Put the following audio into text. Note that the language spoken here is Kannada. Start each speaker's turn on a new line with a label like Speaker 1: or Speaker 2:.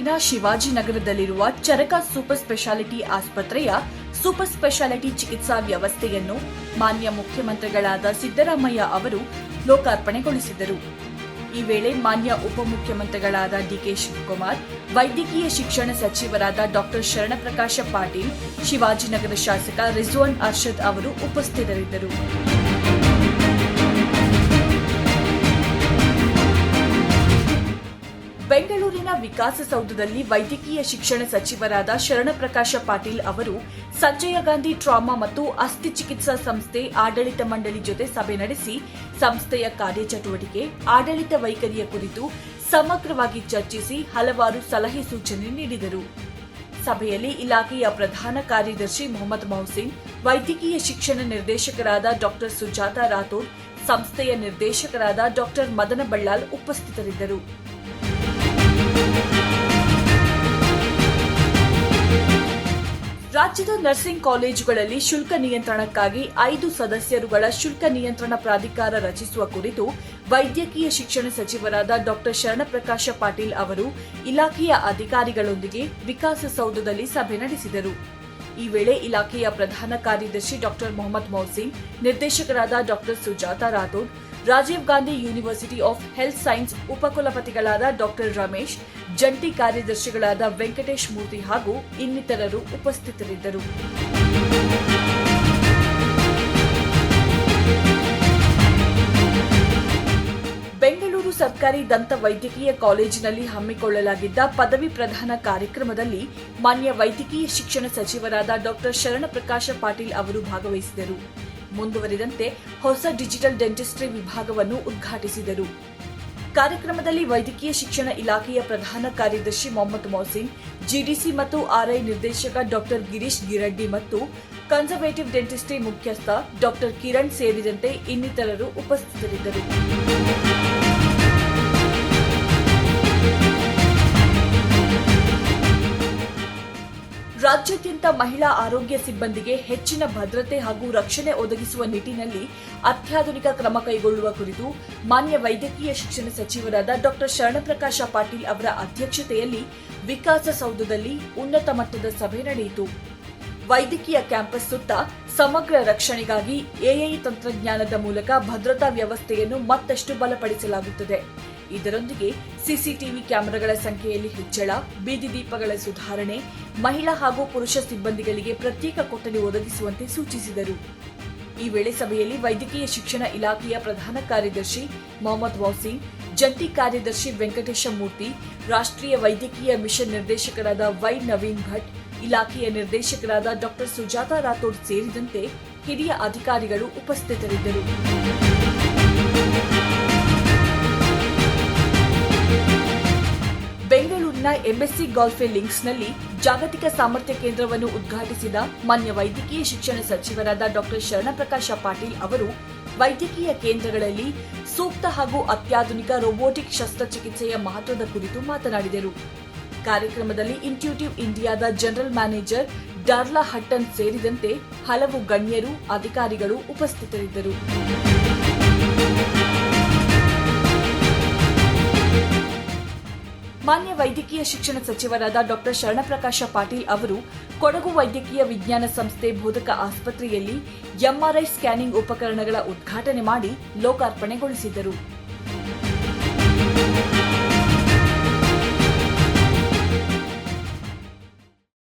Speaker 1: ಬೆಂಗಳೂರಿನ ಶಿವಾಜಿನಗರದಲ್ಲಿರುವ ಚರಕ ಸೂಪರ್ ಸ್ಪೆಷಾಲಿಟಿ ಆಸ್ಪತ್ರೆಯ ಸೂಪರ್ ಸ್ಪೆಷಾಲಿಟಿ ಚಿಕಿತ್ಸಾ ವ್ಯವಸ್ಥೆಯನ್ನು ಮಾನ್ಯ ಮುಖ್ಯಮಂತ್ರಿಗಳಾದ ಸಿದ್ದರಾಮಯ್ಯ ಅವರು ಲೋಕಾರ್ಪಣೆಗೊಳಿಸಿದರು. ಈ ವೇಳೆ ಮಾನ್ಯ ಉಪಮುಖ್ಯಮಂತ್ರಿಗಳಾದ ಡಿಕೆ ಶಿವಕುಮಾರ್, ವೈದ್ಯಕೀಯ ಶಿಕ್ಷಣ ಸಚಿವರಾದ ಡಾ ಶರಣಪ್ರಕಾಶ ಪಾಟೀಲ್, ಶಿವಾಜಿನಗರ ಶಾಸಕ ರಿಜ್ವಾನ್ ಅರ್ಷದ್ ಅವರು ಉಪಸ್ಥಿತರಿದ್ದರು. ಬೆಂಗಳೂರಿನ ವಿಕಾಸಸೌಧದಲ್ಲಿ ವೈದ್ಯಕೀಯ ಶಿಕ್ಷಣ ಸಚಿವರಾದ ಶರಣಪ್ರಕಾಶ ಪಾಟೀಲ್ ಅವರು ಸಂಜಯ ಗಾಂಧಿ ಟ್ರಾಮಾ ಮತ್ತು ಅಸ್ಥಿ ಚಿಕಿತ್ಸಾ ಸಂಸ್ಥೆ ಆಡಳಿತ ಮಂಡಳಿ ಜೊತೆ ಸಭೆ ನಡೆಸಿ ಸಂಸ್ಥೆಯ ಕಾರ್ಯಚಟುವಟಿಕೆ, ಆಡಳಿತ ವೈಖರಿಯ ಕುರಿತು ಸಮಗ್ರವಾಗಿ ಚರ್ಚಿಸಿ ಹಲವಾರು ಸಲಹೆ ಸೂಚನೆ ನೀಡಿದರು. ಸಭೆಯಲ್ಲಿ ಇಲಾಖೆಯ ಪ್ರಧಾನ ಕಾರ್ಯದರ್ಶಿ ಮೊಹಮ್ಮದ್ ಮೊಹಸಿನ್, ವೈದ್ಯಕೀಯ ಶಿಕ್ಷಣ ನಿರ್ದೇಶಕರಾದ ಡಾ ಸುಜಾತಾ ರಾಥೋಡ್, ಸಂಸ್ಥೆಯ ನಿರ್ದೇಶಕರಾದ ಡಾ ಮದನ ಬಳ್ಳಾಲ್ ಉಪಸ್ಥಿತರಿದ್ದರು. ರಾಜ್ಯದ ನರ್ಸಿಂಗ್ ಕಾಲೇಜುಗಳಲ್ಲಿ ಶುಲ್ಕ ನಿಯಂತ್ರಣಕ್ಕಾಗಿ 5 ಸದಸ್ಯರುಗಳ ಶುಲ್ಕ ನಿಯಂತ್ರಣ ಪ್ರಾಧಿಕಾರ ರಚಿಸುವ ಕುರಿತು ವೈದ್ಯಕೀಯ ಶಿಕ್ಷಣ ಸಚಿವರಾದ ಡಾ ಶರಣಪ್ರಕಾಶ ಪಾಟೀಲ್ ಅವರು ಇಲಾಖೆಯ ಅಧಿಕಾರಿಗಳೊಂದಿಗೆ ವಿಕಾಸಸೌಧದಲ್ಲಿ ಸಭೆ ನಡೆಸಿದರು. ಈ ವೇಳೆ ಇಲಾಖೆಯ ಪ್ರಧಾನ ಕಾರ್ಯದರ್ಶಿ ಡಾ ಮೊಹಮ್ಮದ್ ಮೊಹಸಿನ್, ನಿರ್ದೇಶಕರಾದ ಡಾ Sujata Rathod, Rajiv Gandhi university of health sciences ಉಪಕುಲಪತಿಗಳಾದ ಡಾ ರಮೇಶ್, ಜಂಟಿ ಕಾರ್ಯದರ್ಶಿಗಳಾದ ವೆಂಕಟೇಶ್ ಮೂರ್ತಿ ಹಾಗೂ ಇನ್ನಿತರರು ಉಪಸ್ಥಿತರಿದ್ದರು. ಬೆಂಗಳೂರು ಸರ್ಕಾರಿ ದಂತ ವೈದ್ಯಕೀಯ ಕಾಲೇಜಿನಲ್ಲಿ ಹಮ್ಮಿಕೊಳ್ಳಲಾಗಿದ್ದ ಪದವಿ ಪ್ರದಾನ ಕಾರ್ಯಕ್ರಮದಲ್ಲಿ ಮಾನ್ಯ ವೈದ್ಯಕೀಯ ಶಿಕ್ಷಣ ಸಚಿವರಾದ ಡಾ ಶರಣಪ್ರಕಾಶ ಪಾಟೀಲ್ ಅವರು ಭಾಗವಹಿಸಿದರು. ಮುಂದುವರಿದಂತೆ ಹೊಸ ಡಿಜಿಟಲ್ ಡೆಂಟಿಸ್ಟ್ರಿ ವಿಭಾಗವನ್ನು ಉದ್ಘಾಟಿಸಿದರು. ಕಾರ್ಯಕ್ರಮದಲ್ಲಿ ವೈದ್ಯಕೀಯ ಶಿಕ್ಷಣ ಇಲಾಖೆಯ ಪ್ರಧಾನ ಕಾರ್ಯದರ್ಶಿ ಮೊಹಮ್ಮದ್ ಮೊಹಸಿನ್, ಜಿಡಿಸಿ ಮತ್ತು ಆರ್ಐ ನಿರ್ದೇಶಕ ಡಾ ಗಿರೀಶ್ ಗಿರಡ್ಡಿ ಮತ್ತು ಕನ್ಸರ್ವೇಟಿವ್ ಡೆಂಟಿಸ್ಟ್ರಿ ಮುಖ್ಯಸ್ಥ ಡಾ ಕಿರಣ್ ಸೇರಿದಂತೆ ಇನ್ನಿತರರು ಉಪಸ್ಥಿತರಿದ್ದರು. ರಾಜ್ಯಾದ್ಯಂತ ಮಹಿಳಾ ಆರೋಗ್ಯ ಸಿಬ್ಬಂದಿಗೆ ಹೆಚ್ಚಿನ ಭದ್ರತೆ ಹಾಗೂ ರಕ್ಷಣೆ ಒದಗಿಸುವ ನಿಟ್ಟಿನಲ್ಲಿ ಅತ್ಯಾಧುನಿಕ ಕ್ರಮ ಕೈಗೊಳ್ಳುವ ಕುರಿತು ಮಾನ್ಯ ವೈದ್ಯಕೀಯ ಶಿಕ್ಷಣ ಸಚಿವರಾದ ಡಾ ಶರಣಪ್ರಕಾಶ ಪಾಟೀಲ್ ಅವರ ಅಧ್ಯಕ್ಷತೆಯಲ್ಲಿ ವಿಕಾಸಸೌಧದಲ್ಲಿ ಉನ್ನತ ಮಟ್ಟದ ಸಭೆ ನಡೆಯಿತು. ವೈದ್ಯಕೀಯ ಕ್ಯಾಂಪಸ್ ಸುತ್ತ ಸಮಗ್ರ ರಕ್ಷಣೆಗಾಗಿ ಎಐ ತಂತ್ರಜ್ಞಾನದ ಮೂಲಕ ಭದ್ರತಾ ವ್ಯವಸ್ಥೆಯನ್ನು ಮತ್ತಷ್ಟು ಬಲಪಡಿಸಲಾಗುತ್ತದೆ. ಇದರೊಂದಿಗೆ ಸಿಸಿಟಿವಿ ಕ್ಯಾಮೆರಾಗಳ ಸಂಖ್ಯೆಯಲ್ಲಿ ಹೆಚ್ಚಳ, ಬೀದಿ ದೀಪಗಳ ಸುಧಾರಣೆ, ಮಹಿಳಾ ಹಾಗೂ ಪುರುಷ ಸಿಬ್ಬಂದಿಗಳಿಗೆ ಪ್ರತ್ಯೇಕ ಕೊಠಡಿ ಒದಗಿಸುವಂತೆ ಸೂಚಿಸಿದರು. ಈ ವೇಳೆ ಸಭೆಯಲ್ಲಿ ವೈದ್ಯಕೀಯ ಶಿಕ್ಷಣ ಇಲಾಖೆಯ ಪ್ರಧಾನ ಕಾರ್ಯದರ್ಶಿ ಮೊಹಮ್ಮದ್ ಮೊಹಸಿನ್, ಜಂಟಿ ಕಾರ್ಯದರ್ಶಿ ವೆಂಕಟೇಶ ಮೂರ್ತಿ, ರಾಷ್ಟ್ರೀಯ ವೈದ್ಯಕೀಯ ಮಿಷನ್ ನಿರ್ದೇಶಕರಾದ ವೈ ನವೀನ್ ಭಟ್, ಇಲಾಖೆಯ ನಿರ್ದೇಶಕರಾದ ಡಾ ಸುಜಾತಾ ರಾಥೋಡ್ ಸೇರಿದಂತೆ ಹಿರಿಯ ಅಧಿಕಾರಿಗಳು ಉಪಸ್ಥಿತರಿದ್ದರು. ಬೆಂಗಳೂರಿನ ಎಂಎಸ್ಸಿ ಗಾಲ್ಫೆ ಲಿಂಕ್ಸ್ನಲ್ಲಿ ಜಾಗತಿಕ ಸಾಮರ್ಥ್ಯ ಕೇಂದ್ರವನ್ನು ಉದ್ಘಾಟಿಸಿದ ಮಾನ್ಯ ವೈದ್ಯಕೀಯ ಶಿಕ್ಷಣ ಸಚಿವರಾದ ಡಾ ಶರಣಪ್ರಕಾಶ ಪಾಟೀಲ್ ಅವರು ವೈದ್ಯಕೀಯ ಕೇಂದ್ರಗಳಲ್ಲಿ ಸೂಕ್ತ ಹಾಗೂ ಅತ್ಯಾಧುನಿಕ ರೋಬೋಟಿಕ್ ಶಸ್ತ್ರಚಿಕಿತ್ಸೆಯ ಮಹತ್ವದ ಕುರಿತು ಮಾತನಾಡಿದರು. ಕಾರ್ಯಕ್ರಮದಲ್ಲಿ ಇಂಟ್ಯೂಟಿವ್ ಇಂಡಿಯಾದ ಜನರಲ್ ಮ್ಯಾನೇಜರ್ ಡಾರ್ಲಾ ಹಟ್ಟನ್ ಸೇರಿದಂತೆ ಹಲವು ಗಣ್ಯರು, ಅಧಿಕಾರಿಗಳು ಉಪಸ್ಥಿತರಿದ್ದರು. ಮಾನ್ಯ ವೈದ್ಯಕೀಯ ಶಿಕ್ಷಣ ಸಚಿವರಾದ ಡಾ ಶರಣಪ್ರಕಾಶ ಪಾಟೀಲ್ ಅವರು ಕೊಡಗು ವೈದ್ಯಕೀಯ ವಿಜ್ಞಾನ ಸಂಸ್ಥೆ ಬೋಧಕ ಆಸ್ಪತ್ರೆಯಲ್ಲಿ ಎಂಆರ್ಐ ಸ್ಕ್ಯಾನಿಂಗ್ ಉಪಕರಣಗಳ ಉದ್ಘಾಟನೆ ಮಾಡಿ ಲೋಕಾರ್ಪಣೆಗೊಳಿಸಿದರು.